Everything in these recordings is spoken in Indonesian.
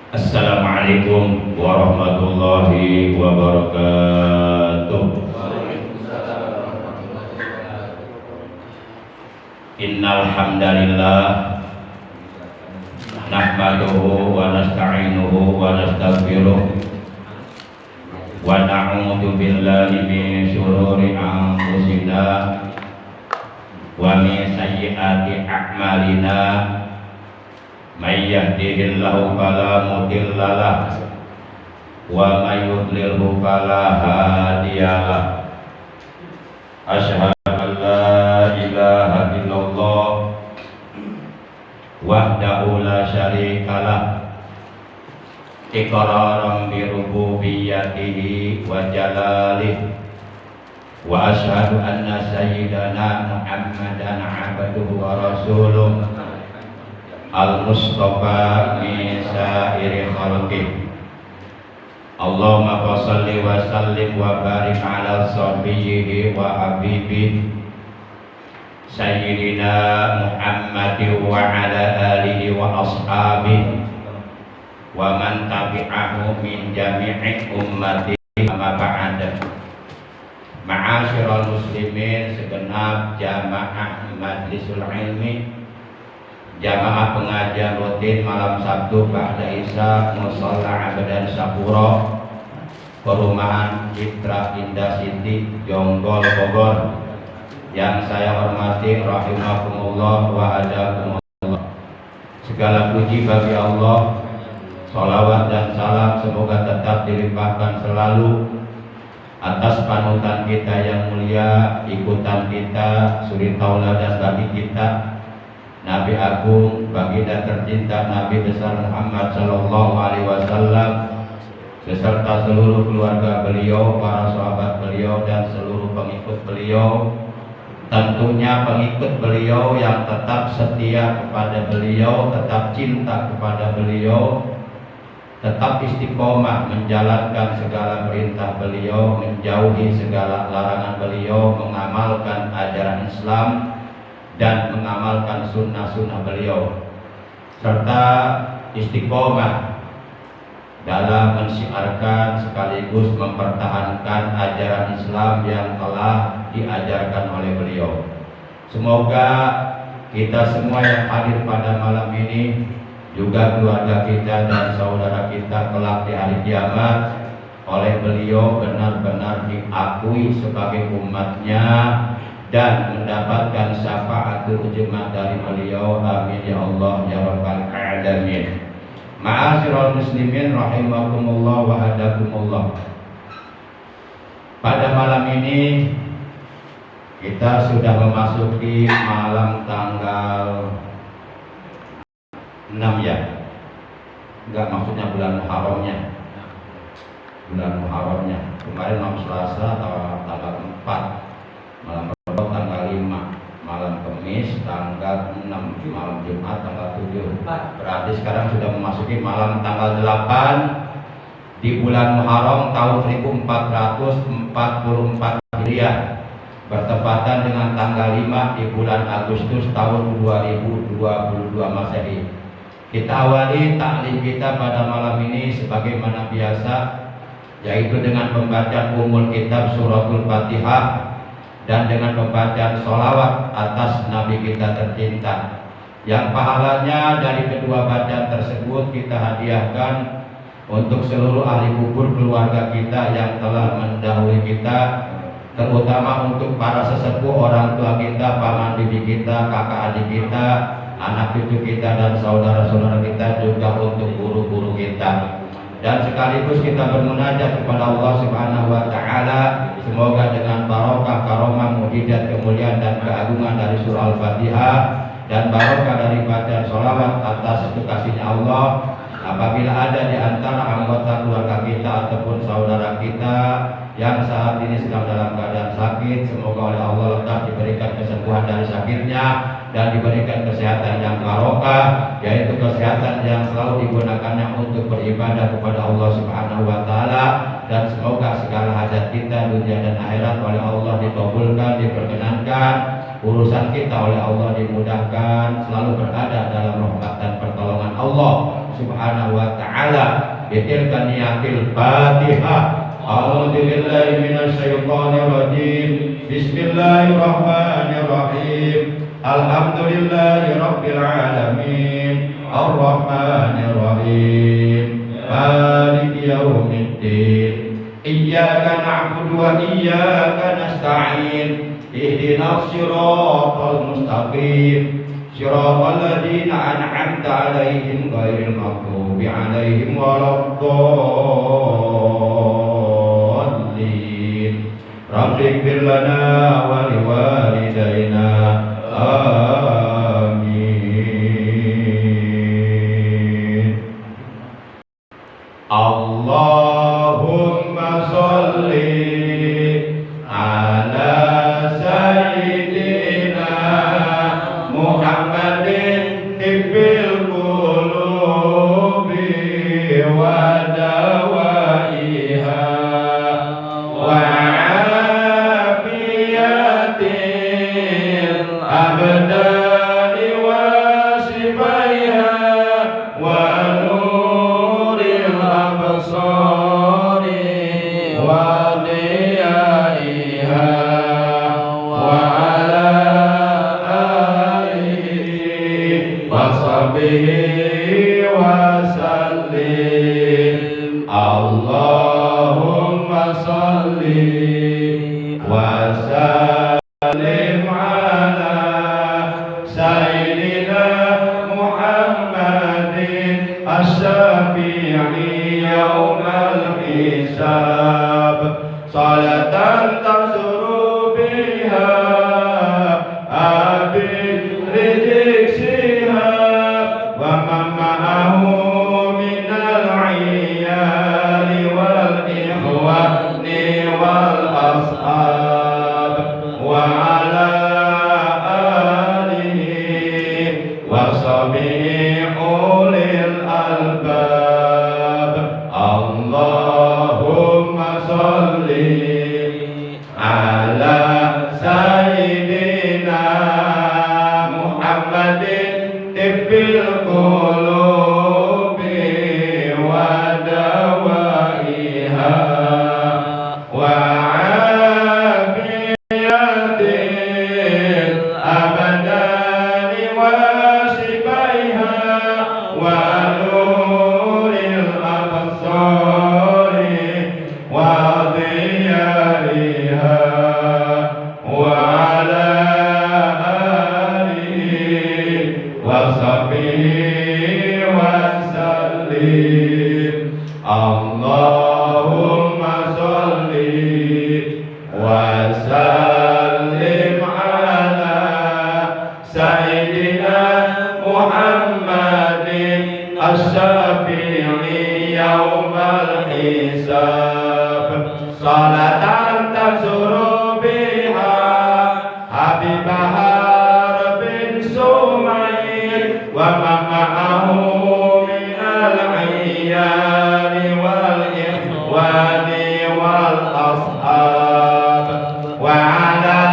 Assalamualaikum warahmatullahi wabarakatuh. Innal hamdalillah nahmaduhu wa nasta'inuhu wa nastaghfiruh wa na'udzu billahi min shururi anfusina wa min sayyiati a'malina. May yahdihillahu fala mudilla lahu wa may yudlilhu fala hadiyalah. Asyhadu an la ilaha illallah wahdahu la syarikalah iqraran bi rububiyyatihi wa jalalihi wa asyhadu anna sayyidana Muhammadan abduhu wa rasuluh al-Mustafa min sa'iri khalqih. Allahumma shalli wa sallim wa barik ala sahbihi wa habibi sayyidina Muhammadin wa ala alihi wa ashabihi wa man tabi'ahu min jami'i ummati amma ba'da. Ma'asyiral muslimin, segenap jamaah majlisul ilmi, jamaah pengajian rutin malam Sabtu ba'da Isya Musalla Abadan Sapuro, Perumahan Citra Indah City, Jonggol, Bogor, yang saya hormati rahimakumullah wa adakumullah. Segala puji bagi Allah, sholawat dan salam semoga tetap dilimpahkan selalu atas panutan kita yang mulia, ikutan kita, suri tauladan bagi kita, Nabi Agung, baginda tercinta Nabi besar Muhammad Sallallahu Alaihi Wasallam, beserta seluruh keluarga beliau, para sahabat beliau, dan seluruh pengikut beliau. Tentunya pengikut beliau yang tetap setia kepada beliau, tetap cinta kepada beliau, tetap istiqomah menjalankan segala perintah beliau, menjauhi segala larangan beliau, mengamalkan ajaran Islam dan mengamalkan sunnah-sunnah beliau, serta istiqomah dalam mensiarkan sekaligus mempertahankan ajaran Islam yang telah diajarkan oleh beliau. Semoga kita semua yang hadir pada malam ini, juga keluarga kita dan saudara kita kelak di hari kiamat oleh beliau benar-benar diakui sebagai umatnya dan mendapatkan syafaatul ujma dari beliau. Amin ya Allah ya rabbal alamin. Ma'asyiral muslimin rahimakumullah wa hadakumullah. Pada malam ini kita sudah memasuki malam tanggal 6 ya. Enggak, maksudnya bulan Muharramnya. Bulan Muharramnya. Kemarin malam Selasa tanggal 4. Malam Rabu tanggal 5, malam Kamis tanggal 6, malam Jumat tanggal 7. Berarti sekarang sudah memasuki malam tanggal 8 di bulan Muharram tahun 1444 Hijriah, bertepatan dengan tanggal 5 di bulan Agustus tahun 2022 Masehi. Kita awali taklim kita pada malam ini sebagaimana biasa, yaitu dengan pembacaan umul kitab suratul Fatihah dan dengan pembacaan sholawat atas Nabi kita tercinta, yang pahalanya dari kedua bacaan tersebut kita hadiahkan untuk seluruh ahli kubur keluarga kita yang telah mendahului kita, terutama untuk para sesepuh, orang tua kita, paman bibi kita, kakak adik kita, anak cucu kita, dan saudara-saudara kita, juga untuk guru-guru kita. Dan sekaligus kita bermunajat kepada Allah Subhanahu wa Ta'ala, semoga dengan barokah, karomah, mukjizat, kemuliaan dan keagungan dari surah Al-Fatihah dan barokah dari bacaan sholawat atas kekasihnya Allah, apabila ada di antara anggota keluarga kita ataupun saudara kita yang saat ini sedang dalam keadaan sakit, semoga oleh Allah lekas diberikan kesembuhan dari sakitnya dan diberikan kesehatan yang barokah, yaitu kesehatan yang selalu digunakannya untuk beribadah kepada Allah Subhanahu wa Ta'ala, dan semoga segala hajat kita dunia dan akhirat oleh Allah dikabulkan, diperkenankan, urusan kita oleh Allah dimudahkan, selalu berada dalam rahmat dan pertolongan Allah Subhanahu wa taala. Bitilka niyatil Fatihah. A'udzu billahi minasyaitonir rajim. Bismillahirrahmanirrahim. Alhamdulillahi rabbil alamin. Arrahmanir rahim. Maliki yaumiddin. Iyyaka na'budu wa iyyaka nasta'in. Ihdinas siratal mustaqim. Siratal ladzina an'amta 'alaihim ghairil maghdubi 'alaihim waladdallin. Rabbighfir lana wa liwalidayna. Amin. Allahumma sholli ala sayyidina Muhammadin tibbil qulubi wa dawaiha wa afiyatil abdani wa sifaiha wa nuril absari wa diyaiha wa ala alihi wa sahbihi wa sallim. Allahumma sholli wa sallim ala sayyidina Muhammadin asy-syafi'i yaumal hisab. Salatan tasuru biha abid rizik sihab wa man ma'ahu minal iyali wal ikhwani wal ashab wa ala alihi wa sahbihi ulil albab. Allahumma sholli ala sayyidina Muhammadin tibbil qulubi wa dawaiha wa afiyatil abdani wa sifaiha wa nuril absari wa diyariha wa ala alihi wa sahbihi wa sallim. Allahumma sholli wa sallim ala sayyidina Muhammadin asy-syafi'i yaumal hisab. Salatan tasuru biha Habibah bin Sumair wa man ma'ahu minal iyali wal ikhwani wal ashab wa ala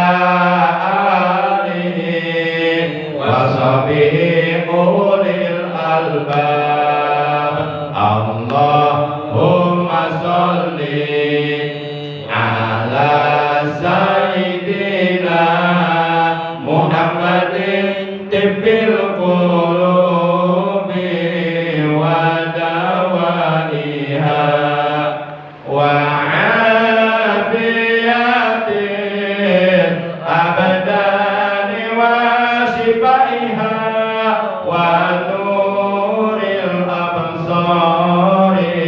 alihi wa sahbihi ulil albab. Allahumma sholli ala sayyidina Muhammadin tibbil qulubi wa dawaiha wa afiyatil abdani wa sifaiha wa nuril absari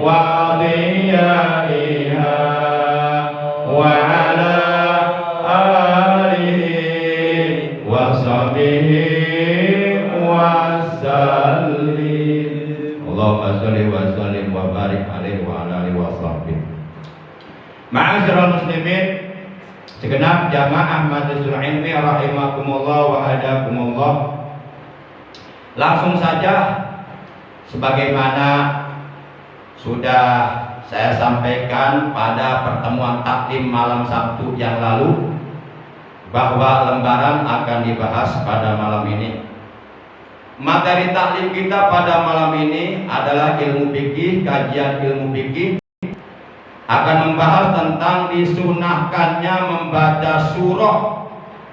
wa diyaiha wa ala alihi wa sahbihi wa sallim. Allahumma sholli wa sallim wa barik alaihi wa ala alihi wa sahbihi. Ma'asyiral muslimin, segenap jamaah Majlisul Ilmi rahimakumullah wa hadakumullah. Langsung saja sebagaimana sudah saya sampaikan pada pertemuan taklim malam Sabtu yang lalu, bahwa lembaran akan dibahas pada malam ini. Materi taklim kita pada malam ini adalah ilmu fikih, kajian ilmu fikih akan membahas tentang disunahkannya membaca surah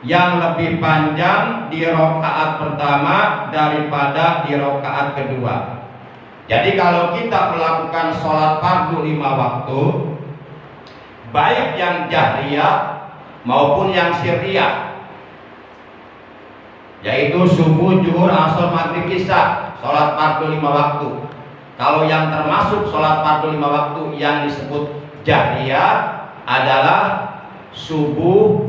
yang lebih panjang di rakaat pertama daripada di rakaat kedua. Jadi kalau kita melakukan sholat fardu 5 waktu, baik yang jahriyah maupun yang sirriyah, yaitu subuh, zuhur, asar, maghrib, isya, sholat fardu 5 waktu. Kalau yang termasuk sholat fardu 5 waktu yang disebut jahriyah adalah subuh,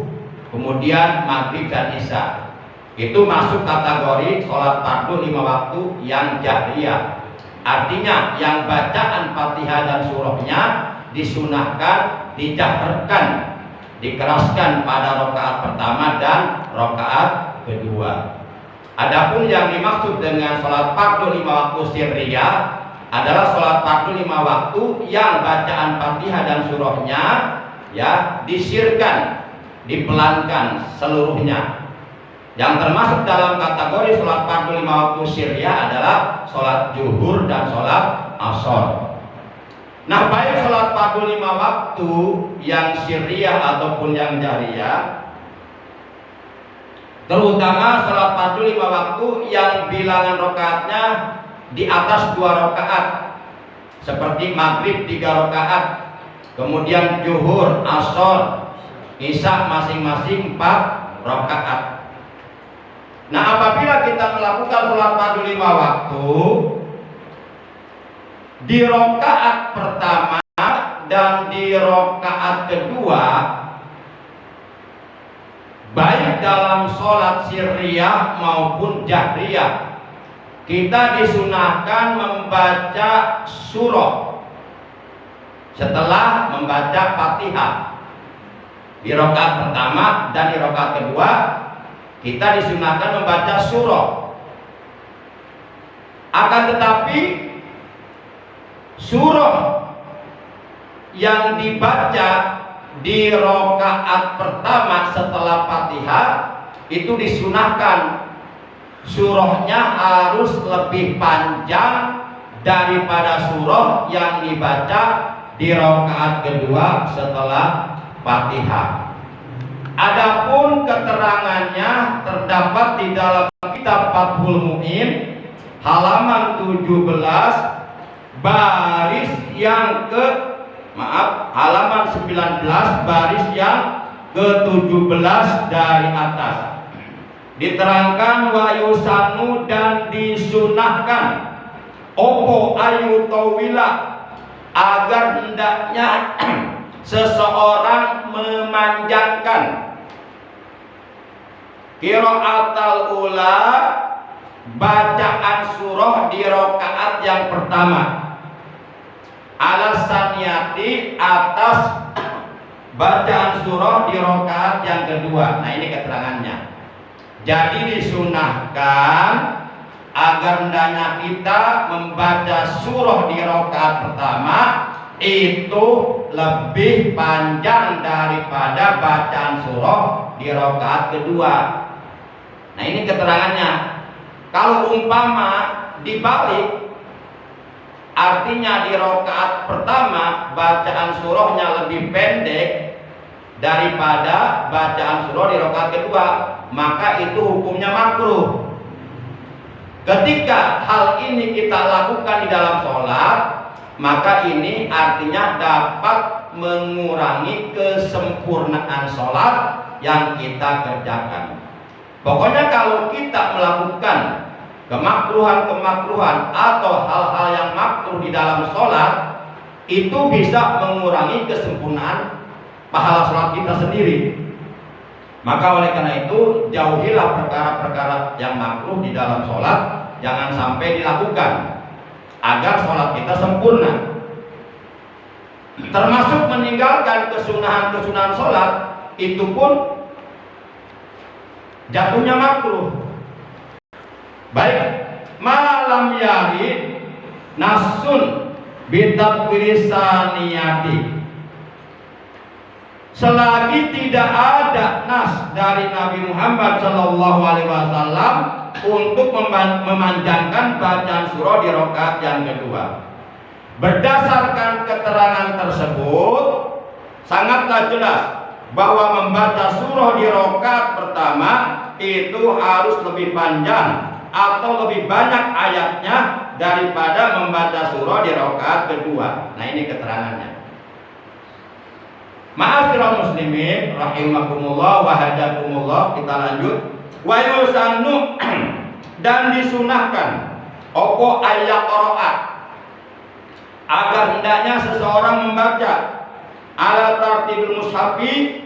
kemudian maghrib dan isya. Itu masuk kategori sholat fardu 5 waktu yang jahriyah. Artinya yang bacaan Fatihah dan surahnya disunahkan, dijaharkan, dikeraskan pada rakaat pertama dan rakaat kedua. Adapun yang dimaksud dengan sholat fardu 5 waktu sirriyah adalah sholat fardu 5 waktu yang bacaan Fatihah dan surahnya ya disirkan, dipelankan seluruhnya. Yang termasuk dalam kategori sholat fardu 5 waktu sirriyah adalah sholat zuhur dan sholat asar. Nah, baik sholat fardu 5 waktu yang sirriyah ataupun yang jahriyah, terutama sholat fardu 5 waktu yang bilangan rakaatnya di atas 2 rakaat, seperti maghrib 3 rakaat, kemudian zuhur, asar, isya masing-masing 4 rakaat. Nah, apabila kita melakukan sholat fardu 5 waktu di rakaat pertama dan di rakaat kedua, baik dalam sholat sirriyah maupun jahriyah, kita disunahkan membaca surah setelah membaca Fatihah. Di rakaat pertama dan di rakaat kedua kita disunahkan membaca surah. Akan tetapi surah yang dibaca di rakaat pertama setelah Fatihah itu disunahkan surahnya harus lebih panjang daripada surah yang dibaca di rakaat kedua setelah Fatihah. Adapun keterangannya terdapat di dalam kitab Fathul Mu'in halaman 17 baris yang halaman 19 baris yang ke-17 dari atas. Diterangkan wa yusanu dan disunahkan opo ayu tawila agar hendaknya seseorang memanjangkan qiraatul ula, bacaan surah di rakaat yang pertama, alasaniyati atas bacaan surah di rakaat yang kedua. Nah, ini keterangannya. Jadi disunahkan agar hendaknya kita membaca surah di rakaat pertama itu lebih panjang daripada bacaan surah di rakaat kedua. Nah, ini keterangannya. Kalau umpama dibalik, artinya di rakaat pertama bacaan surahnya lebih pendek daripada bacaan surah di rakaat kedua, maka itu hukumnya makruh. Ketika hal ini kita lakukan di dalam sholat, maka ini artinya dapat mengurangi kesempurnaan sholat yang kita kerjakan. Pokoknya kalau kita melakukan kemakruhan-kemakruhan atau hal-hal yang makruh di dalam sholat, itu bisa mengurangi kesempurnaan pahala sholat kita sendiri. Maka oleh karena itu jauhilah perkara-perkara yang makruh di dalam sholat, jangan sampai dilakukan agar sholat kita sempurna. Termasuk meninggalkan kesunahan-kesunahan sholat itu pun jatuhnya makruh. Baik, malam yarid nasun bitabwirisaniyati. selagi tidak ada nas dari Nabi Muhammad SAW untuk memanjangkan bacaan surah di rakaat yang kedua. Berdasarkan keterangan tersebut, sangatlah jelas bahwa membaca surah di rakaat pertama itu harus lebih panjang atau lebih banyak ayatnya daripada membaca surah di rakaat kedua. Nah, ini keterangannya. Ma'asyiral muslimin rahimakumullah wa hadakumullah, kita lanjut. Wa yusannu dan disunahkan opo ayat qiraat agar hendaknya seseorang membaca ala tartibul mushafi,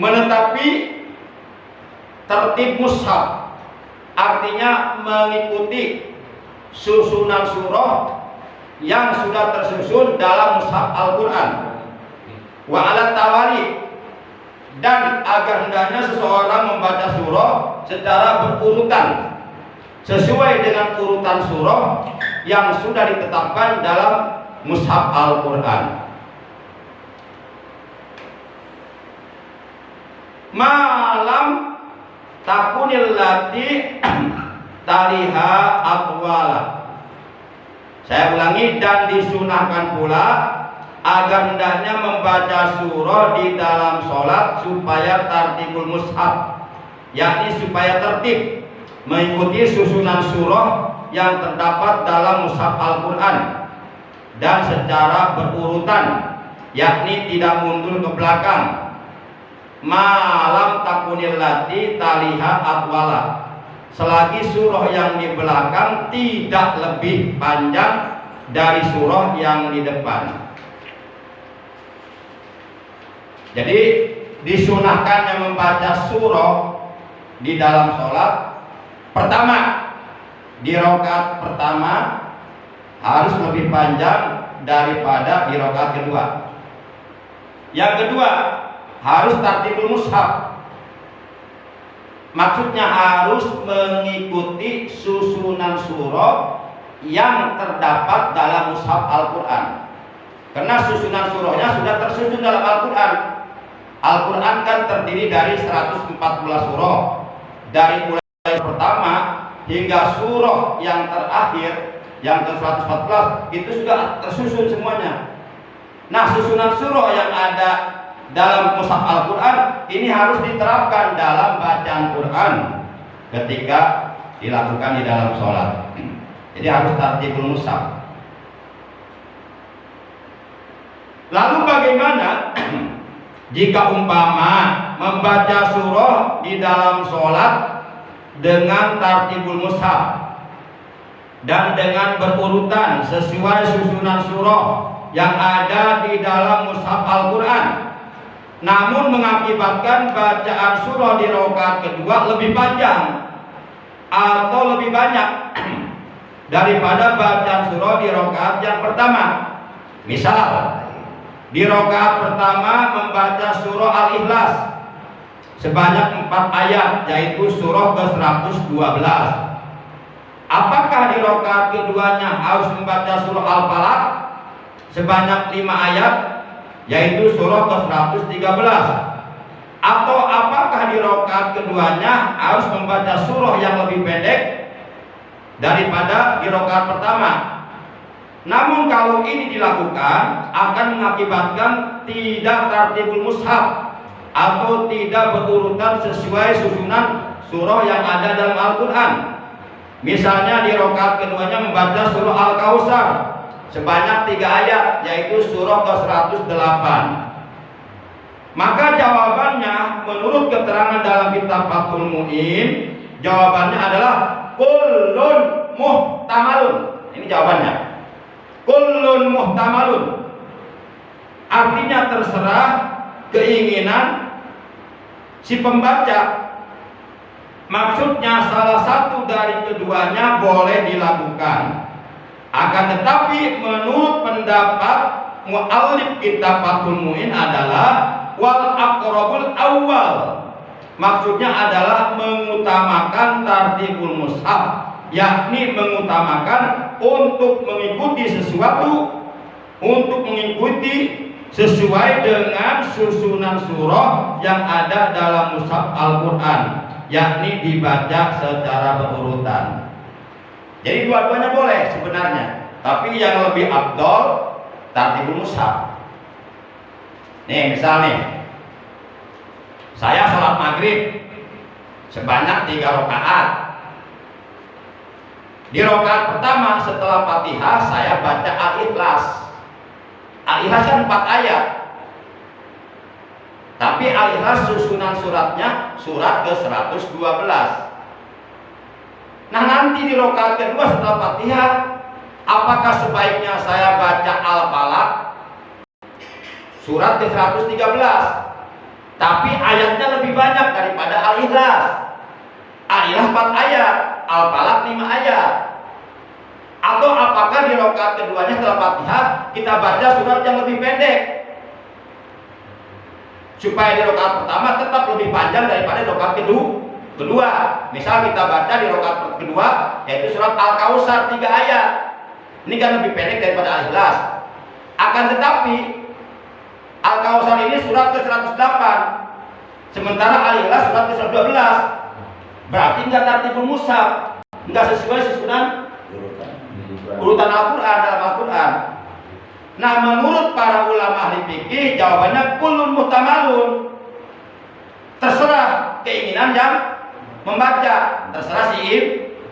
menetapi tertib mushaf, artinya mengikuti susunan surah yang sudah tersusun dalam mushaf Al-Quran. Wa ala tawali, dan agar hendaknya seseorang membaca surah secara berurutan sesuai dengan urutan surah yang sudah ditetapkan dalam mushaf Al-Quran. Malam takunil lati taliha atwala. Saya ulangi, dan disunahkan pula agar hendaknya membaca surah di dalam sholat supaya tartibul mushaf, yakni supaya tertib mengikuti susunan surah yang terdapat dalam mushaf Al-Quran dan secara berurutan, yakni tidak mundur ke belakang. Malam takunil lati taliha atwala, selagi surah yang di belakang tidak lebih panjang dari surah yang di depan. Jadi disunahkannya membaca surah di dalam sholat pertama, di rakaat pertama harus lebih panjang daripada di rakaat kedua. Yang kedua, harus tartibul mushaf, maksudnya harus mengikuti susunan surah yang terdapat dalam mushaf Al-Quran, karena susunan surahnya sudah tersusun dalam Al-Quran. Al-Quran kan terdiri dari 114 surah, dari mulai pertama hingga surah yang terakhir yang ke-114 itu sudah tersusun semuanya. Nah, susunan surah yang ada dalam mushaf Al-Quran ini harus diterapkan dalam bacaan Quran ketika dilakukan di dalam sholat. Jadi harus tartibul mushaf. Lalu bagaimana jika umpama membaca surah di dalam sholat dengan tartibul mushaf dan dengan berurutan sesuai susunan surah yang ada di dalam mushaf Al-Quran, namun mengakibatkan bacaan surah di rakaat kedua lebih panjang atau lebih banyak daripada bacaan surah di rakaat yang pertama. Misal, di rakaat pertama membaca surah Al-Ikhlas sebanyak 4 ayat, yaitu surah ke-112. Apakah di rakaat keduanya harus membaca surah Al-Falaq sebanyak 5 ayat, yaitu surah ke-113? Atau apakah di rakaat keduanya harus membaca surah yang lebih pendek daripada di rakaat pertama? Namun kalau ini dilakukan akan mengakibatkan tidak tartibul mushaf atau tidak berurutan sesuai susunan surah yang ada dalam Al-Quran. Misalnya di rakaat keduanya membaca surah Al-Kautsar sebanyak 3 ayat, yaitu surah ke-108. Maka jawabannya menurut keterangan dalam kitab Fathul Mu'in, jawabannya adalah kullun muhtamalun. Ini jawabannya. Kullun muhtamalun, artinya terserah keinginan si pembaca. Maksudnya salah satu dari keduanya boleh dilakukan. Akan tetapi menurut pendapat muallif kitab Fathul Mu'in adalah wal aqrabul awal, maksudnya adalah mengutamakan tartibul mushaf, yakni mengutamakan untuk mengikuti sesuatu, untuk mengikuti sesuai dengan susunan surah yang ada dalam mushaf Al-Quran, yakni dibaca secara berurutan. Jadi dua-duanya boleh sebenarnya, tapi yang lebih afdol tartibul mushaf. Nih misalnya, saya sholat maghrib sebanyak 3 rakaat. Di rakaat pertama setelah Fatihah saya baca Al-Ikhlas. Al-Ikhlas kan 4 ayat. Tapi Al-Ikhlas susunan suratnya surat ke-112. Nah nanti di rakaat kedua setelah Fatihah, apakah sebaiknya saya baca Al-Falaq surat ke-113, tapi ayatnya lebih banyak daripada Al-Ikhlas? Al-Ikhlas 4 ayat, Al-Falaq 5 ayat. Atau apakah di rakaat keduanya setelah Fatihah kita baca surat yang lebih pendek, supaya di rakaat pertama tetap lebih panjang daripada rakaat kedua. Misal kita baca di rakaat kedua yaitu surat Al-Kautsar 3 ayat. Ini kan lebih pendek daripada Al-Ikhlas. Akan tetapi Al-Kautsar ini surat ke-108, sementara Al-Ikhlas surat ke-112. Berarti enggak tartibul mushaf, enggak sesuai susunan urutan Al-Quran dalam Al-Quran. Nah, menurut para ulama ahli fikih, jawabannya kullun muhtamalun. Terserah keinginan yang membaca, terserah si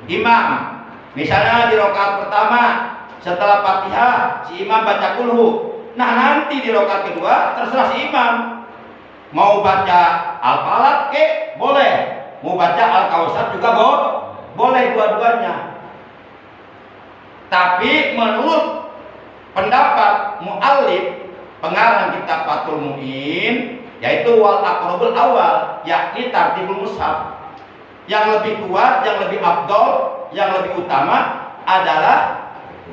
imam. Misalnya di rakaat pertama setelah Fatihah si imam baca kulhu. Nah, nanti di rakaat kedua terserah si imam. Mau baca Al-Falaq boleh, mau baca Al-Kautsar juga boleh, dua-duanya. Tapi menurut pendapat muallif pengarang kitab Fathul Mu'in, yaitu wal aqrabul awal, yakni tartibul mushaf, yang lebih kuat, yang lebih afdol, yang lebih utama adalah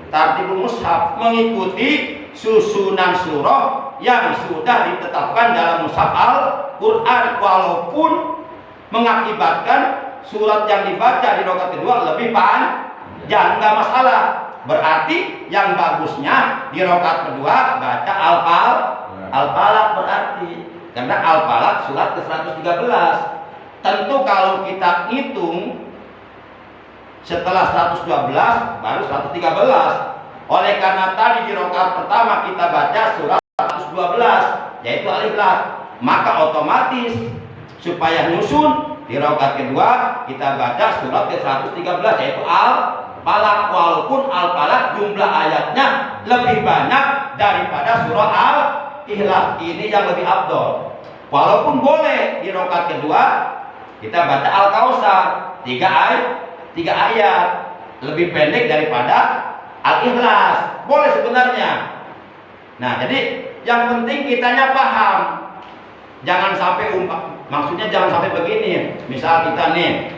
tartibul mushaf, mengikuti susunan surah yang sudah ditetapkan dalam mushaf Al-Quran, walaupun mengakibatkan surat yang dibaca di rakaat kedua lebih panjang, nggak masalah. Berarti yang bagusnya di rakaat kedua baca Al-Falaq berarti, karena Al-Falaq surat ke-113. Tentu kalau kita hitung setelah 112 baru 113. Oleh karena tadi di rakaat pertama kita baca surat 112 yaitu Al-Ikhlas, maka otomatis supaya nyusun di rakaat kedua kita baca surat ke-113 yaitu Al-Falaq, walaupun Al-Falaq jumlah ayatnya lebih banyak daripada surah Al-Ikhlas. Ini yang lebih afdol. Walaupun boleh di rakaat kedua kita baca Al-Kautsar 3 ayat, lebih pendek daripada Al-Ikhlas. Boleh sebenarnya. Nah, jadi yang penting kitanya paham. Jangan sampai maksudnya jangan sampai begini. Misal kita nih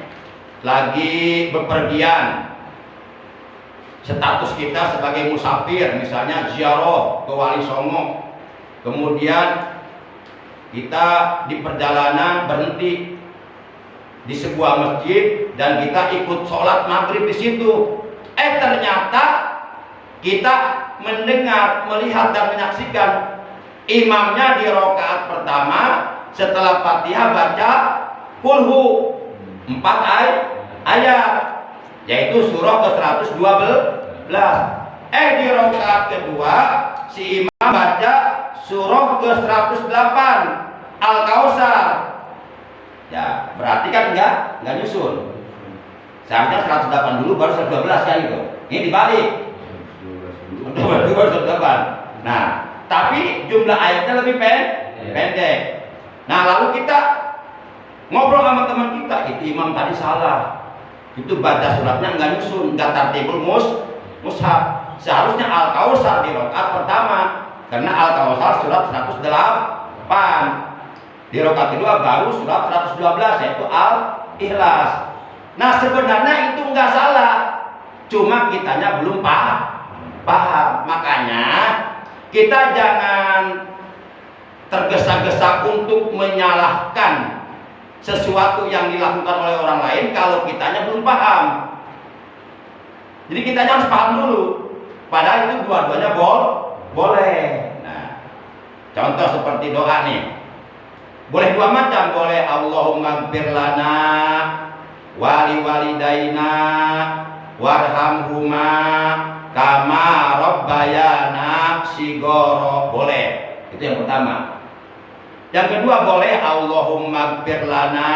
lagi bepergian, status kita sebagai musafir, misalnya ziarah ke Wali Songo, kemudian kita di perjalanan berhenti di sebuah masjid dan kita ikut sholat maghrib di situ. Ternyata kita mendengar, melihat dan menyaksikan imamnya di rakaat pertama setelah Fatihah baca kulhu 4 ayat, yaitu surah ke-112. Di rakaat kedua si imam baca surah ke-108 Al-Kautsar. Ya, berarti kan enggak nyusun. Seharusnya 108 dulu baru 112 kan gitu. Ini dibalik. Baru 108. Nah, tapi jumlah ayatnya lebih pendek. Nah, lalu kita ngobrol sama teman kita, itu imam tadi salah. Itu baca suratnya enggak nyusun, enggak tartibul mushaf. Seharusnya Al-Kautsar di rakaat pertama, karena Al-Kautsar surat 108. Di rakaat kedua baru surat 112 yaitu Al-Ikhlas. Nah, sebenarnya itu enggak salah, cuma kitanya belum paham. Makanya kita jangan tergesa-gesa untuk menyalahkan sesuatu yang dilakukan oleh orang lain kalau kitanya belum paham. Jadi kitanya harus paham dulu. Padahal itu dua-duanya boleh. Nah, Contoh seperti doa nih. Boleh dua macam, boleh Allahumma gfir lana wali walidaina warhamhuma kama rabbayana shigoro. Boleh. Itu yang pertama. Yang kedua boleh Allahumma gfir lana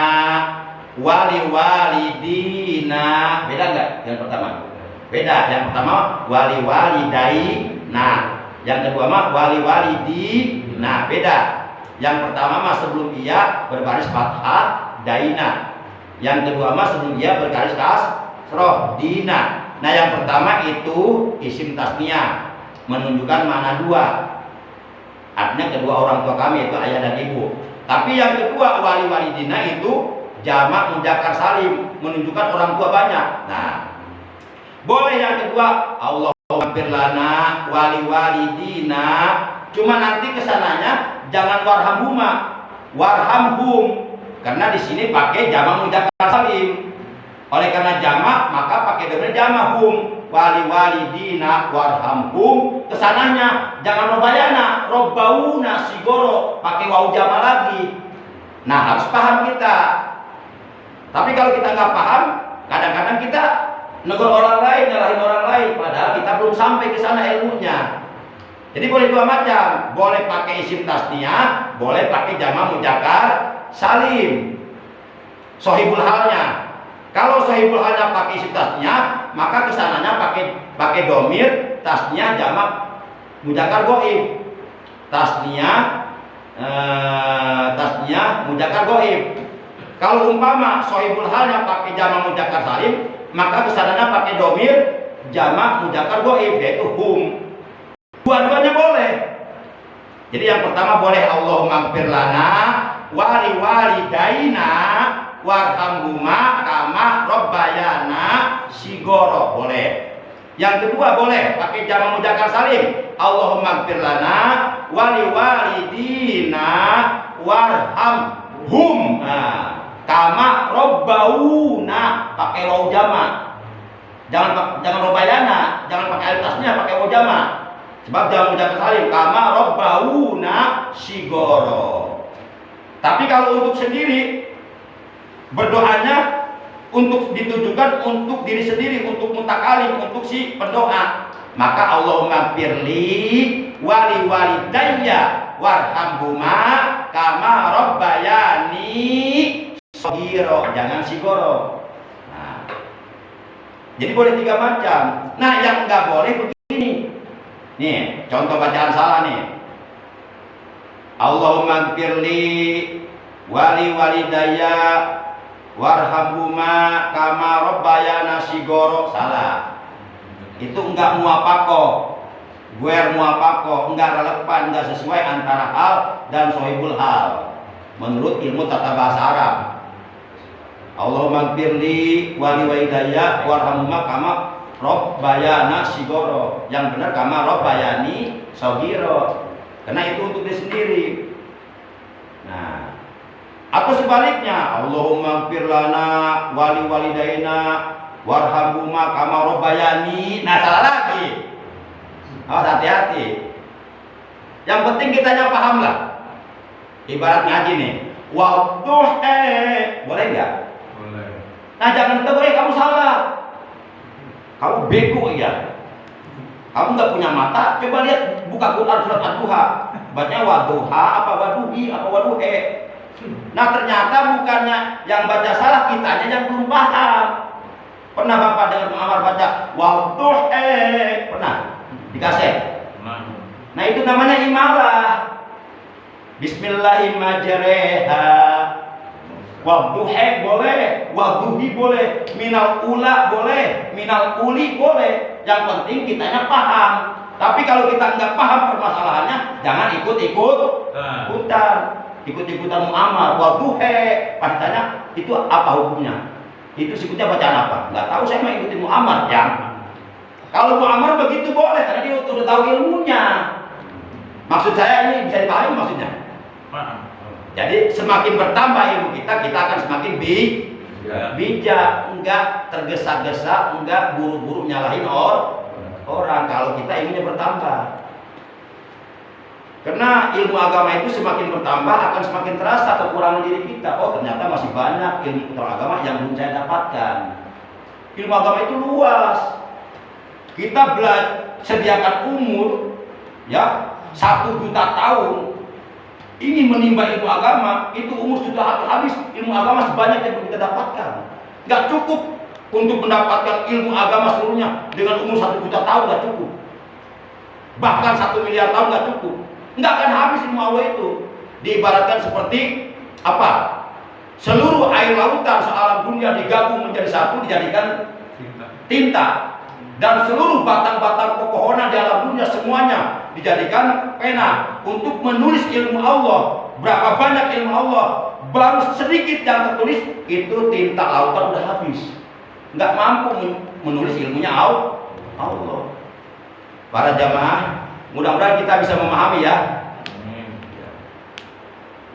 wali walidina. Beda enggak? Yang pertama. Beda. Yang pertama wali walidaina. Yang kedua mah wali walidina. Beda. Yang pertama mah sebelum ia berbaris fathah daina. Yang kedua mah sebelum ia berbaris kasroh dina. Nah yang pertama itu isim tasniyah, menunjukkan makna dua. Artinya kedua orang tua kami itu ayah dan ibu. Tapi yang kedua wali walidina itu jamak muzakkar salim, menunjukkan orang tua banyak. Nah, boleh yang kedua Allahumma gfir lana wali walidina. Cuma nanti kesananya jangan warhamhuma, warhamhum. Karena di sini pakai jamak muzakkar salim. Oleh karena jamak maka pakai dhamir jamahum. Wali walidina warhamhum. Kesananya jangan robayana, robbauna sigoro, pakai wawu jamak lagi. Nah harus paham kita. Tapi kalau kita nggak paham, kadang-kadang kita negur orang lain, nyalahin orang lain, padahal kita belum sampai ke sana ilmunya. Jadi boleh dua macam, boleh pakai isim tasniyah, boleh pakai jamak muzakkar salim. Sohibul halnya, kalau sohibul halnya pakai isim tasniyah, maka kesananya pakai domir tasniyah jamak muzakkar ghaib. Tasniyah muzakkar ghaib. Kalau umpama sohibul halnya pakai jamak muzakkar salim, maka kesananya pakai domir jamak muzakkar ghaib, yaitu hum. Dua-duanya boleh. Jadi yang pertama boleh Allahumma gfir lana wali walidaina warhamhuma kama rabbayana shigoro. Boleh. Yang kedua boleh pakai jamak muzakkar salim. Allahumma gfir lana wali walidina warhamhum kama rabbauna, pakai wawu jamak. Jangan rabbayana, jangan pakai alif tasniyah, pakai wawu jamak. Sebab jamak muzakkar salim kama rabbauna shigoro. Tapi kalau untuk sendiri berdoanya untuk ditujukan untuk diri sendiri, untuk mutakalim, untuk si pendoa, maka Allahumma gfirli wali walidayya warhamhuma kama rabbayani shigoro, jangan shigoro. Nah, jadi boleh tiga macam. Nah yang nggak boleh begini. Nih, contoh bacaan salah nih. Allahumma gfirli wali walidayya warhamhuma kama rabbayana shigoro. Salah. Itu enggak muapako. Guer muapako, enggak relevan, enggak sesuai antara hal dan sohibul hal menurut ilmu tata bahasa Arab. Allahumma gfirli wali walidayya warhamhuma kama rabbayana shigoro. Yang benar kama rabbayani shogiro. Karena itu untuk diri sendiri. Nah, atau sebaliknya, Allahumma gfir lana wali walidaina warhamhuma kama rabbayani. Nah, salah lagi. Awas, hati-hati. Yang penting kitanya paham lah. Ibarat ngaji nih. Wadduha. Boleh enggak? Boleh. Nah, jangan tegur kamu salah. Kamu bego ya. Kamu nggak punya mata, coba lihat buka Quran surat Ad-Duha. Bacanya wadduha apa waduhi apa waduhe. Nah ternyata bukannya yang baca salah, kitanya yang belum paham. Pernah Bapak dengar Muhammad baca wadduhe? Pernah? Dikasih? Nah itu namanya imalah. Bismillahirrahmanirrahim. Wadduhe boleh, wadduhi boleh, minal ula boleh, minal uli boleh. Yang penting kitanya paham. Tapi kalau kita nggak paham permasalahannya, jangan ikut-ikutan, ikut-ikutan mu'amar. Wadduhe, pas tanya itu apa hukumnya? Itu sikutnya bacaan apa? Nggak tahu, saya mau ikutin mu'amar. Ya. Kalau mu'amar begitu boleh, karena dia udah tahu ilmunya. Maksud saya ini bisa dipahami maksudnya. Jadi semakin bertambah ilmu kita akan semakin bijak, enggak tergesa-gesa, enggak buru-buru nyalahin orang kalau kita ilmunya bertambah. Karena ilmu agama itu semakin bertambah akan semakin terasa kekurangan diri kita. Oh, ternyata masih banyak ilmu tentang agama yang belum saya dapatkan. Ilmu agama itu luas. Kita sediakan umur ya 1 juta tahun ingin menimba ilmu agama, itu umur sudah habis. Ilmu agama sebanyak yang belum kita dapatkan. Gak cukup untuk mendapatkan ilmu agama seluruhnya dengan umur 1 juta tahun, gak cukup. Bahkan 1 miliar tahun gak cukup. Nggak akan habis ilmu Allah itu. Diibaratkan seperti apa? Seluruh air lautan sealam dunia digabung menjadi satu, dijadikan tinta. Dan seluruh batang-batang pepohonan di alam dunia semuanya dijadikan pena untuk menulis ilmu Allah. Berapa banyak ilmu Allah, baru sedikit yang tertulis, itu tinta lautan udah habis. Nggak mampu menulis ilmunya Allah. Para jamaah, mudah-mudahan kita bisa memahami ya.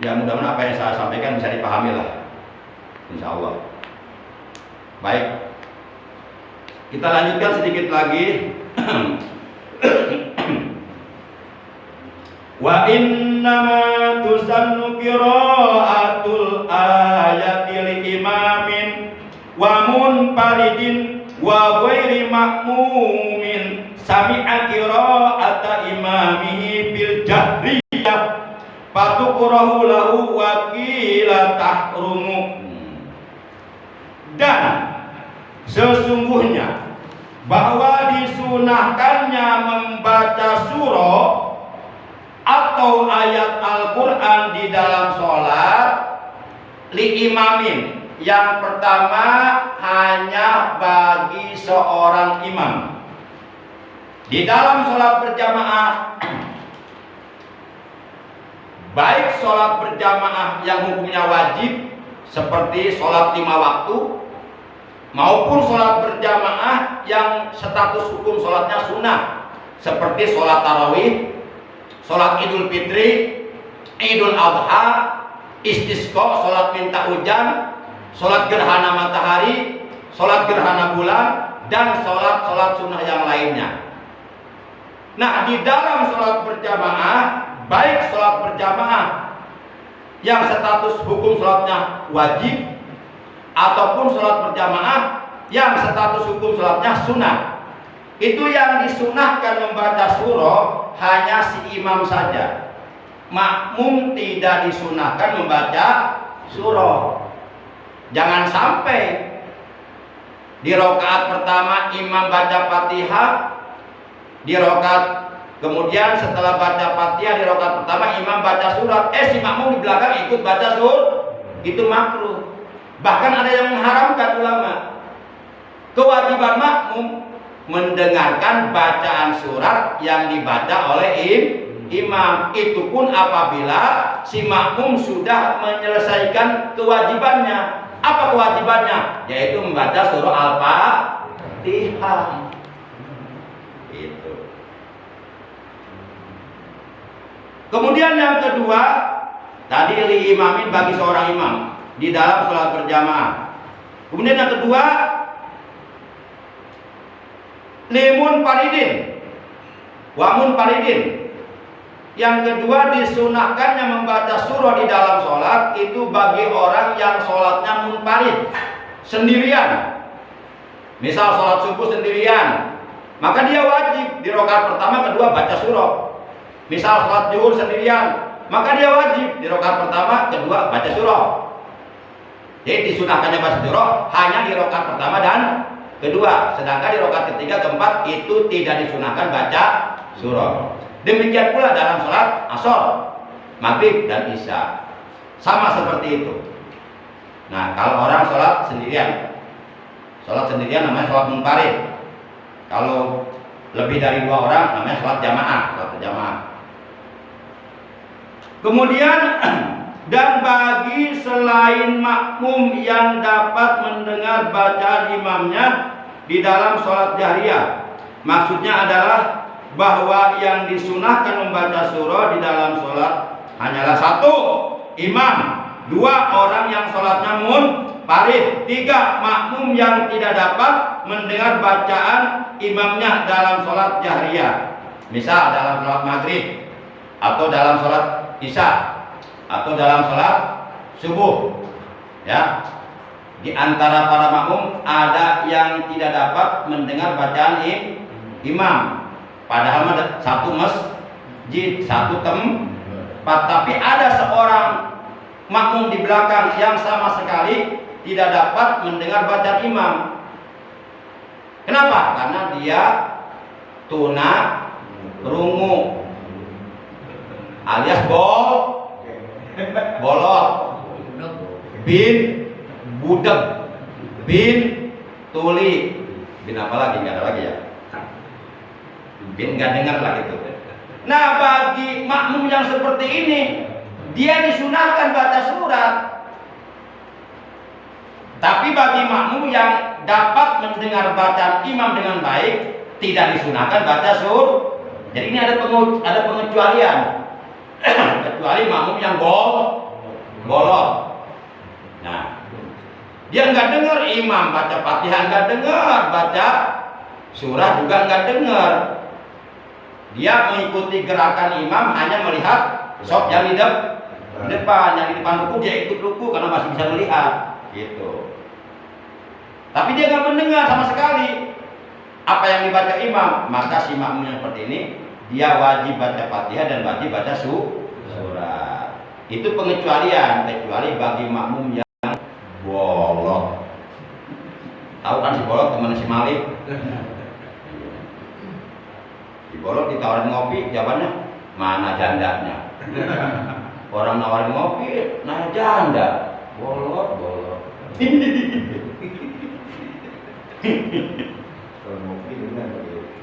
Ya, mudah-mudahan apa yang saya sampaikan bisa dipahami lah, insya Allah. Baik, kita lanjutkan sedikit lagi. Wa innama tusannu qira'atul ayati li imamin wa munfaridin wa ghairi ma'mumin sami'a qira'ata imamihi bil jahriyah fatuqrahu lahu wa qila tahrumu. Dan sesungguhnya bahwa disunahkannya membaca surah atau ayat Al-Quran di dalam sholat li imamin. Yang pertama hanya bagi seorang imam. Di dalam sholat berjamaah, baik sholat berjamaah yang hukumnya wajib seperti sholat 5 waktu, maupun sholat berjamaah yang status hukum sholatnya sunnah seperti sholat tarawih, sholat idul fitri, idul adha, istisqa, sholat minta hujan, sholat gerhana matahari, sholat gerhana bulan, dan sholat sunnah yang lainnya. Nah, di dalam sholat berjamaah, baik sholat berjamaah yang status hukum sholatnya wajib, ataupun sholat berjamaah yang status hukum sholatnya sunnah, itu yang disunahkan membaca surah hanya si imam saja. Makmum tidak disunahkan membaca surah. Jangan sampai di rakaat pertama imam baca Fatihah, di rakaat kemudian setelah baca Fatihah di rakaat pertama imam baca surat, si makmum di belakang ikut baca surat, itu makruh. Bahkan ada yang mengharamkan ulama. Kewajiban makmum mendengarkan bacaan surat yang dibaca oleh imam. Itu pun apabila si makmum sudah menyelesaikan kewajibannya. Apa kewajibannya? Yaitu membaca surah Al-Fatihah. Itu. Kemudian yang kedua, tadi li imamin bagi seorang imam di dalam sholat berjamaah. Kemudian yang kedua, limun paridin, wamun paridin. Yang kedua, disunahkannya membaca surah di dalam sholat itu bagi orang yang sholatnya munfarid, sendirian. Misal sholat subuh sendirian, maka dia wajib di rakaat pertama kedua baca surah. Misal sholat zuhur sendirian, maka dia wajib di rakaat pertama kedua baca surah. Jadi disunahkannya baca surah hanya di rakaat pertama dan kedua, sedangkan di rakaat ketiga keempat itu tidak disunahkan baca surah. Demikian pula dalam sholat asar, maghrib dan isya, sama seperti itu. Nah, kalau orang sholat sendirian namanya sholat munfarid. Kalau lebih dari 2 orang namanya sholat jamaah, sholat berjamaah. Kemudian dan bagi selain makmum yang dapat mendengar bacaan imamnya di dalam sholat jahriyah, maksudnya adalah bahwa yang disunahkan membaca surah di dalam sholat hanyalah 1 imam, 2 orang yang sholatnya munfarid, 3 makmum yang tidak dapat mendengar bacaan imamnya dalam sholat jahriyah. Misal dalam sholat maghrib, atau dalam sholat isya atau dalam sholat subuh, ya, di antara para makmum ada yang tidak dapat mendengar bacaan imam, padahal ada satu masjid, satu tempat, tapi ada seorang makmum di belakang yang sama sekali tidak dapat mendengar bacaan imam. Kenapa? Karena dia tuna rungu alias bolot, bin budek, bin tuli, bin apa lagi, nggak ada lagi ya, bin nggak dengar lah gitu. Nah, bagi makmum yang seperti ini, dia disunahkan baca surat. Tapi bagi makmum yang dapat mendengar bacaan imam dengan baik, tidak disunahkan baca surat. Jadi ini ada pengecualian. Kecuali makmum yang bolot. Nah, dia nggak dengar imam baca Fatihah, nggak dengar baca surah juga nggak dengar. Dia mengikuti gerakan imam, hanya melihat sok yang di depan, yang di depan ruku dia ikut ruku karena masih bisa melihat, gitu. Tapi dia nggak mendengar sama sekali apa yang dibaca imam. Maka si makmum yang seperti ini, dia wajib baca Fatihah dan wajib baca surat. Itu pengecualian, kecuali bagi makmum yang bolot. Tahu kan si bolot, teman si Malik? Si bolot ditawarin ngopi, jawabannya mana jandanya? Orang nawarin ngopi, nanya janda. Bolot.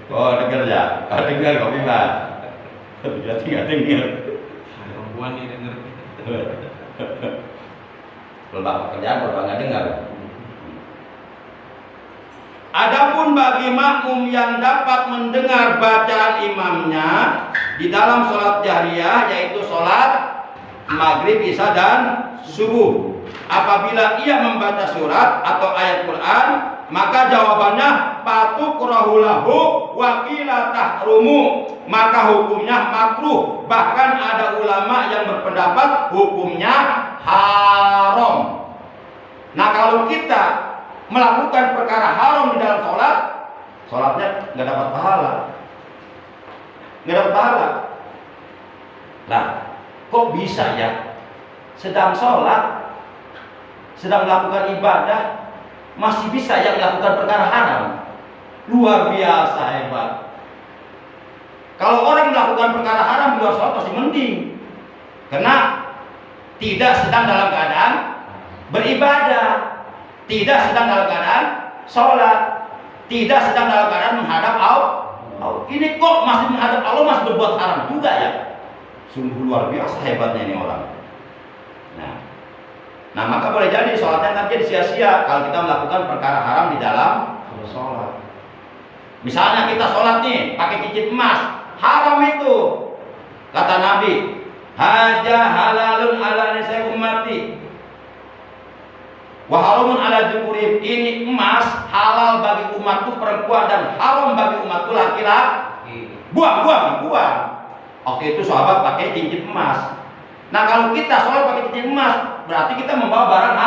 Oh, dengar ya? Dengar kopi Pak. Dia tidak dengar. Perempuan ini dengar. Kalau pekerjaan kalau nggak dengar. Adapun bagi makmum yang dapat mendengar bacaan imamnya di dalam sholat jahriyah, yaitu sholat maghrib, isya dan subuh, apabila ia membaca surat atau ayat Quran, maka jawabannya patukrahu lahu wa qila tahrumu, maka hukumnya makruh. Bahkan ada ulama yang berpendapat hukumnya haram. Nah, kalau kita melakukan perkara haram di dalam sholatnya nggak dapat pahala, Nah, kok bisa ya? Sedang sholat, sedang melakukan ibadah, masih bisa yang melakukan perkara haram. Luar biasa hebat. Kalau orang melakukan perkara haram di luar sholat masih mending, karena tidak sedang dalam keadaan beribadah, tidak sedang dalam keadaan sholat, tidak sedang dalam keadaan menghadap Allah. Ini kok masih menghadap Allah, masih berbuat haram juga ya? Sungguh luar biasa hebatnya ini orang. Nah, maka boleh jadi sholatnya nanti sia-sia kalau kita melakukan perkara haram di dalam sholat. Misalnya kita sholat nih pakai cincin emas, haram itu. Kata Nabi, haja halalun ala nisai ummati wa haramun ala dzukuri. Ini emas halal bagi umatku perempuan dan haram bagi umatku laki-laki. Buang. Oke, itu sahabat pakai cincin emas. Nah, kalau kita sholat pakai cincin emas, berarti kita membawa barang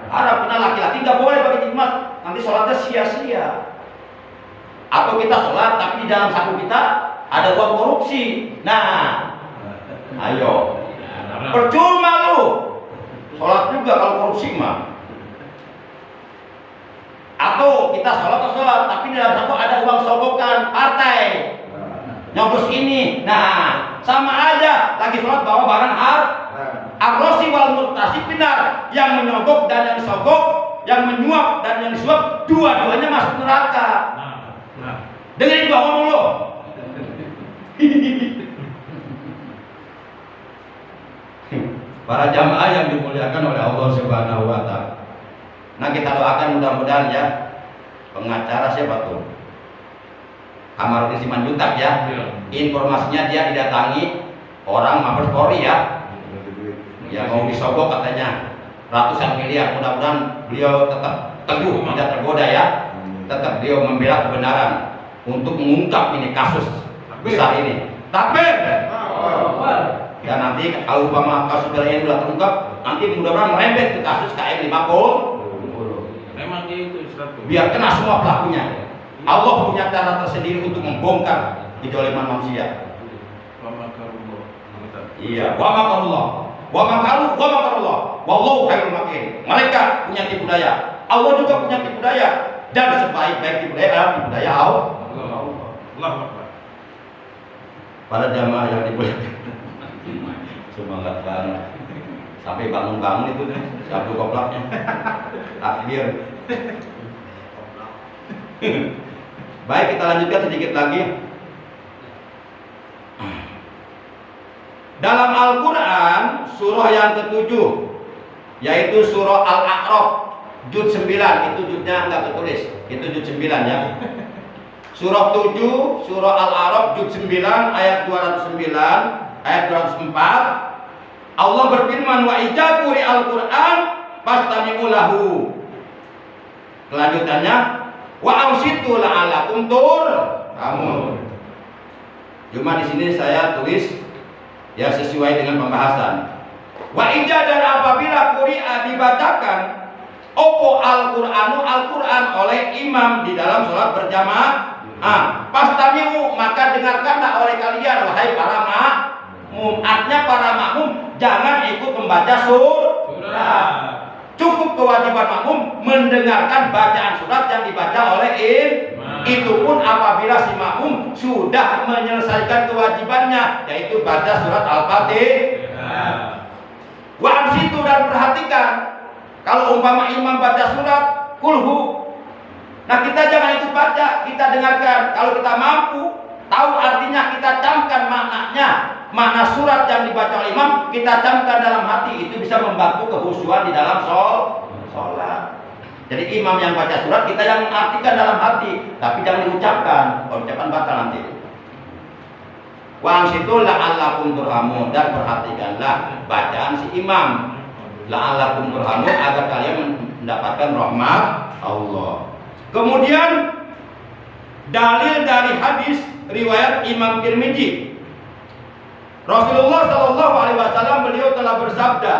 haram. Karena laki-laki nggak boleh pakai cincin emas, nanti sholatnya sia-sia. Atau kita sholat tapi di dalam saku kita ada uang korupsi. Nah, ayo, percuma lu sholat juga kalau korupsi mah. Atau kita sholat tapi di dalam saku ada uang sogokan partai, nyoblos ini. Nah, sama aja, lagi sholat bawa barang haram. Ar-rosi wal murtasi, benar, yang menyogok dan yang disogok, yang menyuap dan yang disuap, dua-duanya masuk neraka. Dengerin gua ngomong lo. Para jamaah yang dimuliakan oleh Allah Subhanahu wa Ta'ala. Nah, kita doakan mudah-mudahan ya, pengacara siapa tuh? Kamarudin Simanjuntak ya. Informasinya dia didatangi orang Mabes Polri ya. Ya mau disogok katanya ratusan miliar. Mudah-mudahan beliau tetap teguh, tidak tergoda ya. Tetap beliau membela kebenaran untuk mengungkap ini kasus besar ini. Takbir. Dan nanti kalau umpama kasus yang sudah terungkap, nanti mudah-mudahan merembet ke kasus KM 50. Memang dia itu 100. Biar kena semua pelakunya. Allah punya cara tersendiri untuk membongkar kejoliman manusia. Wa makarullah. Iya, wa makarullah. Wa makarullah. Wallahu khairul makirin. Mereka punya tipu daya. Allah juga punya tipu daya. Dan sebaik-baik tipu daya adalah tipu daya Allah. Allahu Akbar. Para jamaah yang dimuliakan, semangat banget. Sampai bangun-bangun itu satu koplaknya. Takbir. Baik, kita lanjutkan sedikit lagi. Dalam Al-Quran, surah yang ke-7, yaitu surah Al-A'raf, juz 9, itu juznya enggak ketulis, itu juz 9 ya. Surah 7, surah Al-A'raf, juz 9, ayat 209, ayat 204, Allah berfirman, wa idza quri'al Qur'an fastami'u lahu. Kelanjutannya, wa ansitu la'alakum turhamun. Cuma di sini saya tulis ya sesuai dengan pembahasan. Wa idza, dan apabila quri'a dibacakan opo Al-Qur'anu Al-Quran oleh imam di dalam sholat berjamaah, pastami'u, maka dengarkanlah oleh kalian wahai para makmum. Artinya para makmum jangan ikut membaca surat. Cukup kewajiban makmum mendengarkan bacaan surat yang dibaca oleh imam. Itu pun apabila si makmum sudah menyelesaikan kewajibannya, yaitu baca surat Al-Fatihah. Wa ansitu, dan perhatikan, kalau umpama imam baca surat kulhu, nah kita jangan ikut baca, kita dengarkan. Kalau kita mampu tahu artinya, kita camkan maknanya, makna surat yang dibaca oleh imam kita camkan dalam hati. Itu bisa membantu kehusuan di dalam sholat. Jadi imam yang baca surat, kita yang mengartikan dalam hati, tapi jangan diucapkan. Kalau ucapan batal nanti. Wa ansitu la'allakum turhamun, dan perhatikanlah bacaan si imam. La'allakum turhamun, agar kalian mendapatkan rahmat Allah. Kemudian dalil dari hadis riwayat Imam Tirmidzi, Rasulullah Shallallahu Alaihi Wasallam beliau telah bersabda,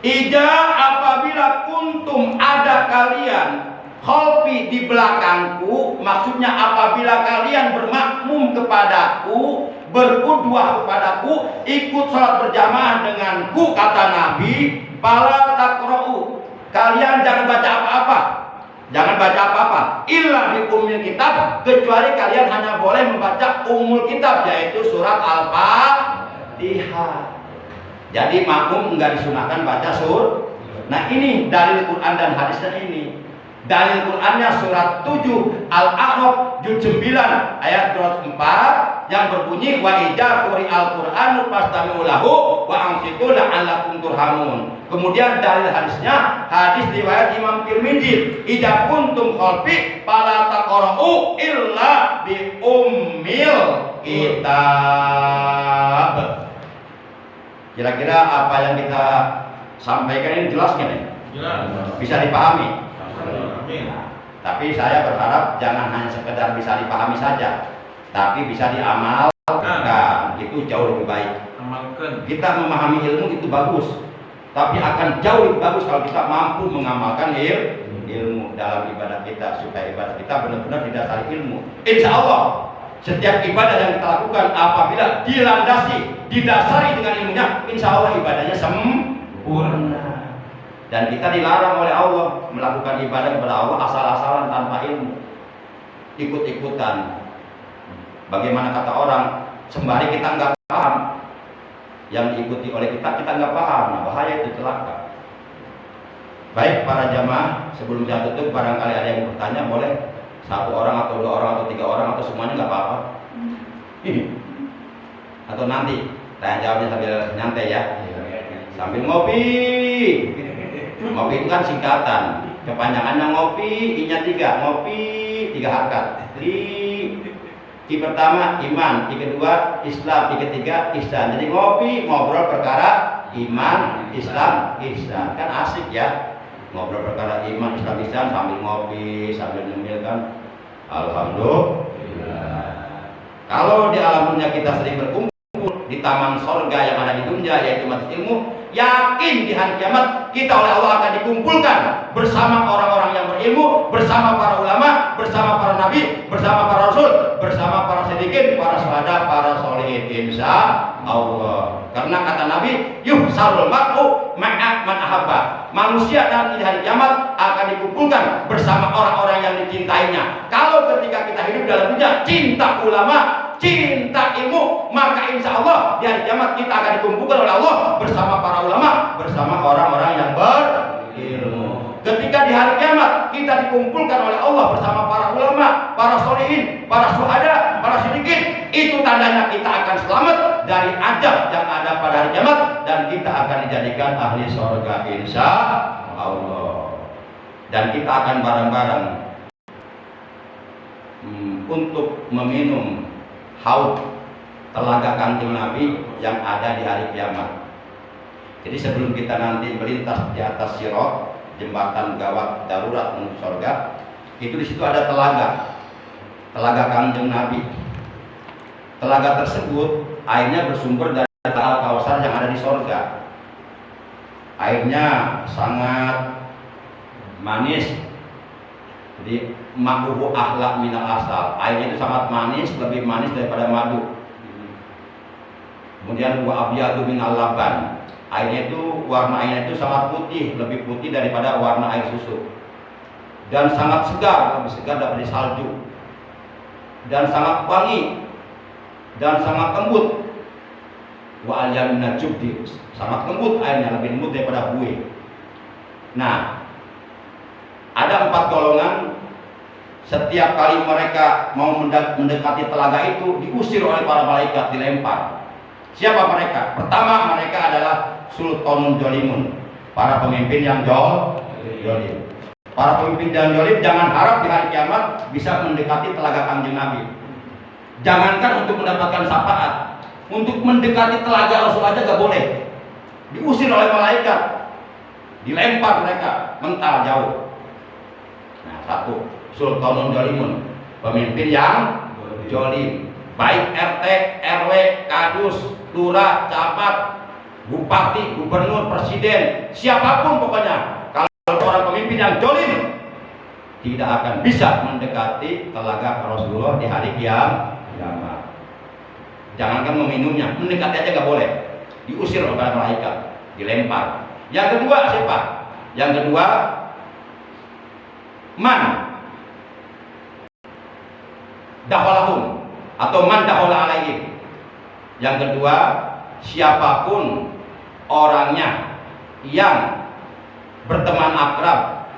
"Ija, apabila kuntum, ada kalian, khalfi, di belakangku," maksudnya apabila kalian bermakmum kepadaku, berqudwah kepadaku, ikut sholat berjamaah denganku, kata Nabi, "Fala taqra'u," kalian jangan baca apa-apa. Jangan baca apa-apa, illa di ummul kitab, kecuali kalian hanya boleh membaca ummul kitab, yaitu surat Al-Fatihah. Jadi makmum enggak disunahkan baca surat. Nah ini dalil Quran dan hadisnya ini. Dalil Qurannya surat 7 Al-A'raf juz 9 ayat 204 yang berbunyi, wa idza quri'al Qur'anu fastami'u lahu wa ansitu la'allakum turhamun. Kemudian dalil hadisnya hadis riwayat Imam Tirmidzi, idza kuntum khalfi fala taqra'u illa bi ummil kitab. Kira-kira apa yang kita sampaikan ini jelas nggak nih? Jelas. Bisa dipahami? Amin. Tapi saya berharap jangan hanya sekedar bisa dipahami saja, tapi bisa diamalkan. Itu jauh lebih baik. Amalkan. Kita memahami ilmu itu bagus, tapi akan jauh lebih bagus kalau kita mampu mengamalkan ilmu dalam ibadah kita, supaya ibadah kita benar-benar didasari ilmu. Insya Allah setiap ibadah yang kita lakukan apabila didasari dengan ilmunya, insya Allah ibadahnya sempurna. Dan kita dilarang oleh Allah melakukan ibadah kepada Allah asal-asalan tanpa ilmu, ikut-ikutan. Bagaimana kata orang, sembari kita nggak paham, yang diikuti oleh kita nggak paham. Nah, bahaya itu, celaka. Baik para jamaah, sebelum saya tutup, barangkali ada yang bertanya, boleh satu orang atau dua orang atau tiga orang atau semuanya nggak apa-apa. Atau nanti tanya jawabnya sambil nyantai ya, sambil ngopi. Ngopi itu kan singkatan, kepanjangannya ngopi, I-nya 3, ngopi 3 harkat. I pertama iman, I kedua Islam, I ketiga ihsan. Jadi ngopi, ngobrol perkara iman, Islam, ihsan. Kan asik ya, ngobrol perkara iman, Islam, ihsan sambil ngopi, sambil nyemil kan. Alhamdulillah. Kalau di alam dunia kita sering berkumpul di taman sorga yang ada di dunia, yaitu majelis ilmu. Yakin di hari kiamat kita oleh Allah akan dikumpulkan bersama orang-orang yang berilmu, bersama para ulama, bersama para nabi, bersama para rasul, bersama para siddiqin, para syuhada, para sholihin, insya Allah. Karena kata Nabi, yuhsarul mar'u ma'a man ahabba. Manusia nanti di hari kiamat akan dikumpulkan bersama orang-orang yang dicintainya. Kalau ketika kita hidup dalam dunia cinta ulama, cinta ilmu, maka insya Allah di hari kiamat kita akan dikumpulkan oleh Allah bersama para ulama, bersama orang-orang yang berilmu. Ketika di hari kiamat kita dikumpulkan oleh Allah bersama para ulama, para sholihin, para syuhada, para siddiqin, itu tandanya kita akan selamat dari azab yang ada pada hari kiamat dan kita akan dijadikan ahli surga insya Allah. Dan kita akan bareng-bareng untuk meminum haud telaga Kanjeng Nabi yang ada di hari kiamat. Jadi sebelum kita nanti melintas di atas sirat, jembatan gawat darurat menuju surga, itu di situ ada telaga Kanjeng Nabi. Telaga tersebut airnya bersumber dari Al-Kausar yang ada di surga. Airnya sangat manis. Jadi ma'uhu ahla minal asal. Airnya itu sangat manis, lebih manis daripada madu. Kemudian wa abyadu minal laban. Warna airnya itu sangat putih, lebih putih daripada warna air susu. Dan sangat segar, lebih segar daripada salju. Dan sangat wangi dan sangat lembut. Wa alyanu minajubdi. Sangat lembut airnya, lebih lembut daripada buih. Nah, ada 4 golongan. Setiap kali mereka mau mendekati telaga itu, diusir oleh para malaikat, dilempar. Siapa mereka? Pertama, mereka adalah sultanun jolimun, para pemimpin yang jolim. Para pemimpin yang jolim jangan harap di hari kiamat bisa mendekati telaga Kanjeng Nabi. Jangankan untuk mendapatkan syafaat, untuk mendekati telaga Rasul aja gak boleh. Diusir oleh malaikat, dilempar mereka, mental jauh. Nah, satu, sultanun jolimun, pemimpin yang jolim, baik RT, RW, kadus, lurah, camat, bupati, gubernur, presiden, siapapun pokoknya. Kalau orang pemimpin yang jolim, tidak akan bisa mendekati telaga Rasulullah di hari kiamat. Jangankan meminumnya, mendekati aja gak boleh. Diusir oleh para malaikat, dilempar. Yang kedua siapa? Yang kedua, man daholahum atau man dahola alaihim. Yang kedua, siapapun orangnya yang berteman akrab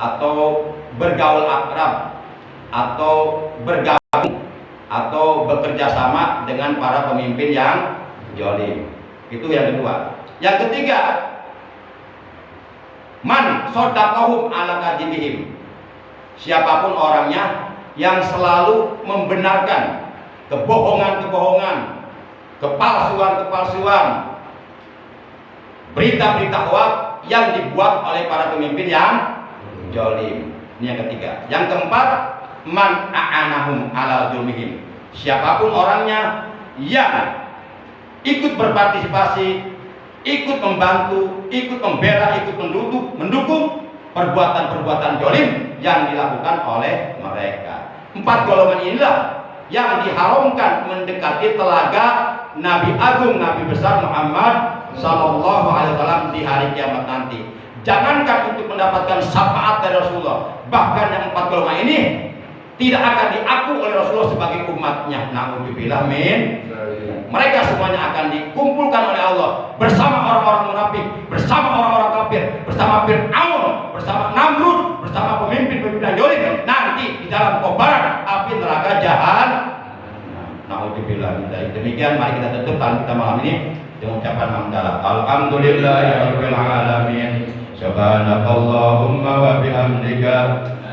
atau bergaul akrab atau bergabung atau bekerja sama dengan para pemimpin yang jolim. Itu yang kedua. Yang ketiga, man sodaqahum ala kadhibihim. Siapapun orangnya yang selalu membenarkan kebohongan-kebohongan, kepalsuan-kepalsuan, berita-berita hoax yang dibuat oleh para pemimpin yang jolim. Ini yang ketiga. Yang keempat, man a'anahum ala zulmihim. Siapapun orangnya yang ikut berpartisipasi, ikut membantu, ikut membela, ikut mendukung perbuatan-perbuatan jolim yang dilakukan oleh mereka. 4 golongan inilah yang diharamkan mendekati telaga Nabi Agung, Nabi besar Muhammad Sallallahu Alaihi Wasallam di hari kiamat nanti. Jangankan untuk mendapatkan syafaat dari Rasulullah, bahkan yang 4 golongan ini tidak akan diaku oleh Rasulullah sebagai umatnya. Na'udzubillah min. Mereka semuanya akan dikumpulkan oleh Allah bersama orang-orang munafik, bersama orang-orang kafir, bersama Fir'aun, bersama Namrud, bersama pemimpin-pemimpin jolim nanti di dalam kobaran api neraka jahanam. Na'udzubillah min dzalik. Demikian mari kita tutup talim kita malam ini dengan ucapan hamdalah. Alhamdulillahirabbil alamin. Subhanakallahumma wa bihamdika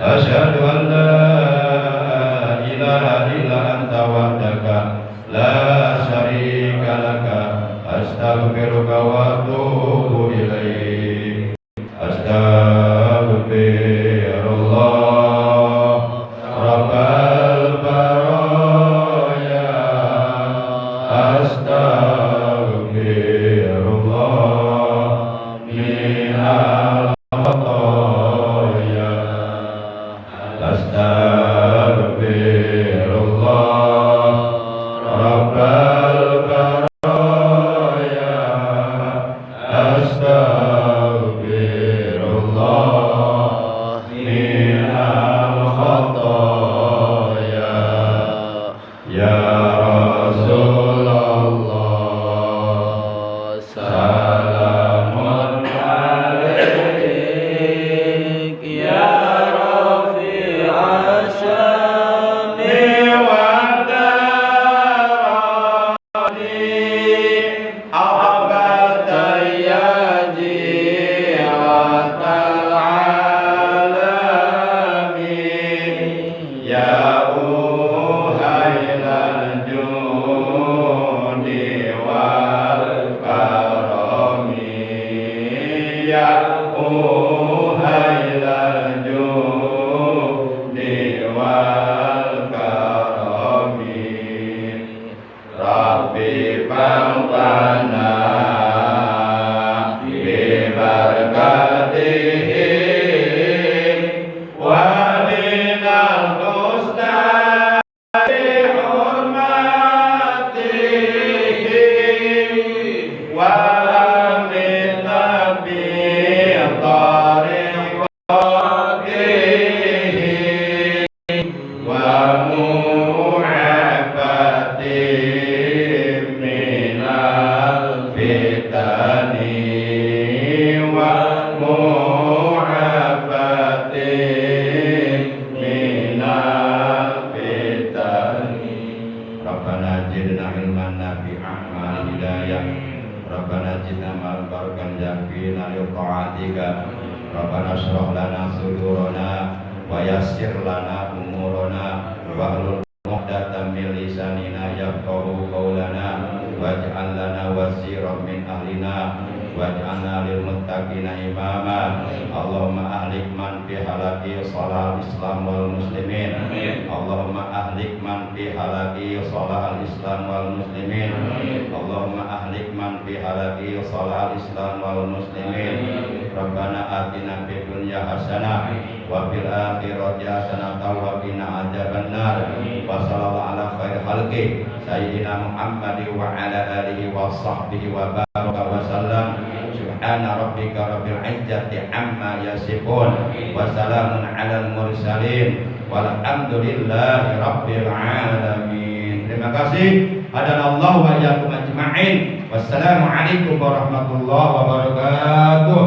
asyhadu an la ilaha illa anta wahdaka la syarika laka astaghfiruka wa atubu ilaik. Astaghfirullah rabbal baraya. Astaghfirullah Astaghfirullah Rabbal baraya Astaghfirullah minal khataya Ya Rasulullah Salamun alaik Ya Rafi'a Syami wa darani Abada ya ji'atal alamin Ya uhailal judi wal karami Ya uhailal judi wal karami Rabbi pangpana bibarakatihi wa minal husna bihurmatihi wa min nabi tariqatihi wa mu'afati minal fitani wa mu'afati minal fitani Rabbana zidna ilman nafi'an ma'al hidayah Rabbana zidna ma'al barakan yakfina liqa'atika Rabbana syrah lana sudurana wa yassir lana umurana wahlul 'uqdatam min lisanina yafqahu qawlana waj'al lana wasiran min ahlina waj'alna lil muttaqina imama Allahumma ahlik man fi halaki shalal islam wal muslimin Allahumma ahlik man fi halaki shalal islam wal muslimin Allahumma ahlik man fi halaki shalal islam wal muslimin Rabbana atina fid dunya hasanah wa fil akhirati hasanah wa qina adzabannar wa sallallahu ala khairi khalqi sayyidina Muhammad wa ala alihi wa sahbihi wa baraka wa sallam subhana rabbika rabbil izzati amma yasifun wa salamun alal mursalin walhamdulillahi rabbil alamin. Terima kasih. Hadanallahu wa iyyakum ajma'in. Wassalamu alaikum warahmatullahi wabarakatuh.